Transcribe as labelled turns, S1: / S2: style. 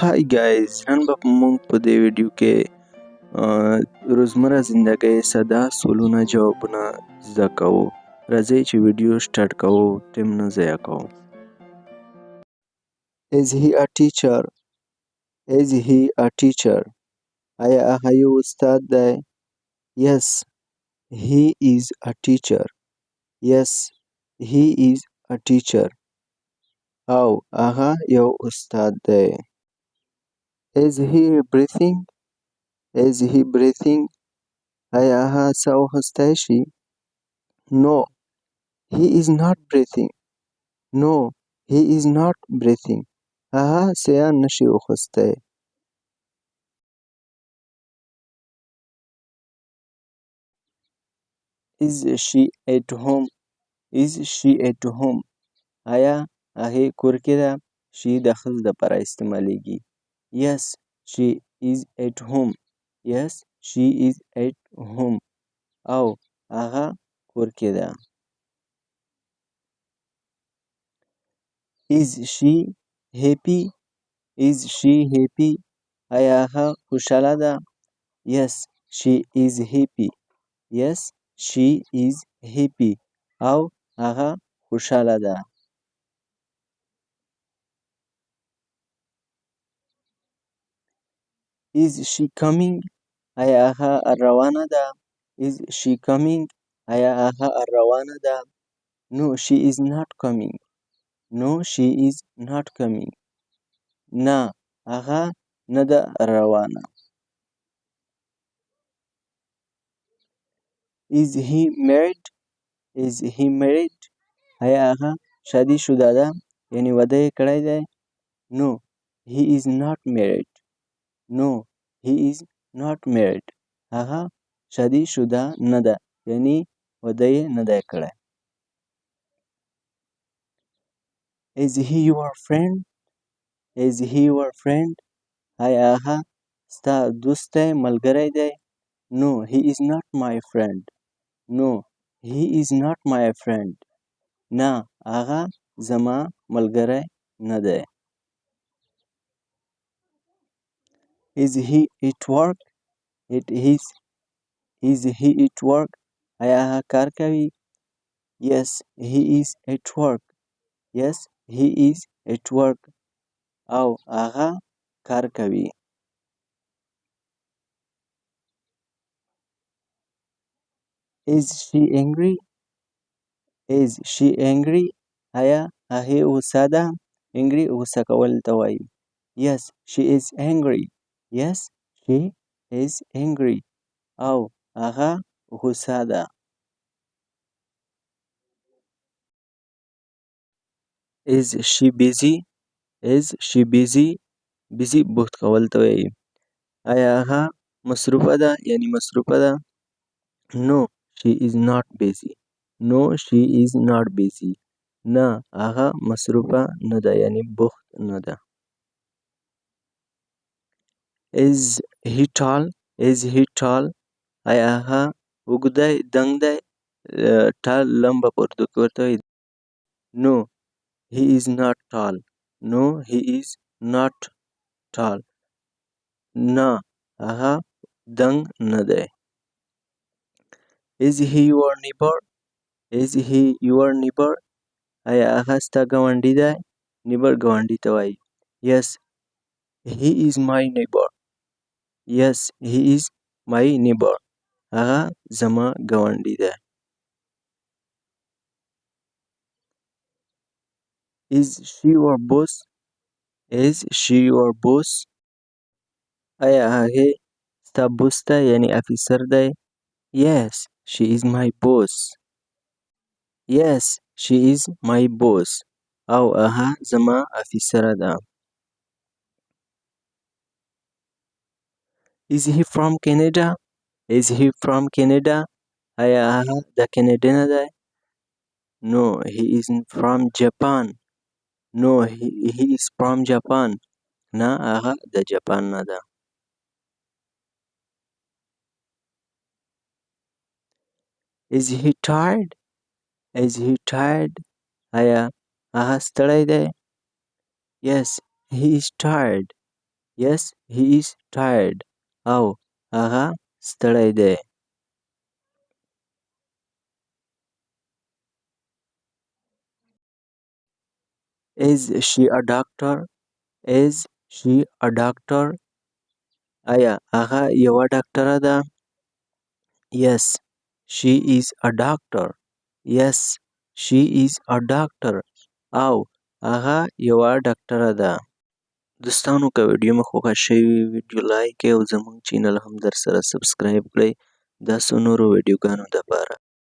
S1: هاي guys نن به مونږ په دې ویډیو کې روزمره زندګۍ ساده سوالونه جوابونه زده کوو. راځئ چې ویډیو سٹارټ کوو، ټیم نه ضایع کوو. Is he a teacher? Is he a teacher? آیا هغه یو استاد دی؟ Yes, he is a teacher. Yes, he is a teacher. او هغه یو استاد دی. Is he breathing? Is he breathing? آیا هغه ساه اخیستی شي؟ No, he is not breathing. No, he is not breathing. هغه ساه نشي اخیستی. Is she at home? Is she at home? آیا هغې کور کې ده؟ she د ښځې دپاره استعمالیږي. Yes, she is at home. Yes, she is at home. او هغه کور کې ده. Is she happy? Is she happy? آیا هغه خوشحاله ده؟ Yes, she is happy. Yes, she is happy. او هغه خوشحاله ده. Is she coming? آیا هغه روانه ده؟ Is she coming? آیا هغه روانه ده؟ No, she is not coming. No, she is not coming. نه، هغه نه ده روانه. Is he married? Is he married? آیا هغه شادي شده ده؟ یعنی واده یې کړی دی؟ No, he is not married. No, he is not married. هغه شادي شده نه ده، یعنی واده یې نه دی کړی. Is he your friend? Is he your friend? آیا هغه ستا دوست دی، ملګری دی؟ No, he is not my friend. No, he is not my friend. نه، هغه زما ملګری نه دی. Is he at work? Is he at work? آیا هغه کار کوي؟ Yes, he is at work. Yes, he is at work. او هغه کار کوي. Is she angry? Is she angry? آیا هغې غوسه ده؟ Angry غوسه کول ته وایي. Yes, she is angry. Yes, she is angry. او هغه غوسه ده. Is she busy? Is she busy? busy بوخت کول ته وایي. آیا هغه مصروفه ده؟ یعنی مصروفه ده؟ No, she is not busy. No, she is not busy. نه، هغه مصروفه نه ده، یعنی بوخت نه ده. Is he tall? Is he tall? آیا هغه اوږد دی، دنګ دی؟ tall لمبه په اردو کې ورته وایي. No, he is not tall. No, he is not tall. نه، هغه دنګ نه دی. Is he your neighbor? Is he your neighbor? آیا هغه ستا ګاونډی دی؟ neighbor ګاونډي ته وایي. Yes, he is my neighbor. Yes, he is my neighbor. هغه زما ګاونډی دی. Is she your boss? Is she your boss? آیا هغې ستا بوس ده، یعنی افیسر دی؟ Yes, she is my boss. Yes, she is my boss. او هغه زما افیسره ده. Is he from Canada? Is he from Canada? آیا هغه د کاناډا نه دی؟ No, he isn't from Japan. No, he is from Japan. نه، هغه د جاپان نه ده. Is he tired? Is he tired? آیا هغه ستړی دی؟ Yes, he is tired. Yes, he is tired. او هغه ستړی دی. Is she a doctor? Is she a doctor? آیا هغه یوه ډاکټره ده؟ Yes, she is a doctor. Yes, she is a doctor. او هغه یوه ډاکټره ده. دوستانو که ویډیو مو خوښه شوې وي ویډیو لایک کړئ او زموږ چینل هم در سره سبسکرایب کړئ داسې نورو ویډیوګانو دپاره.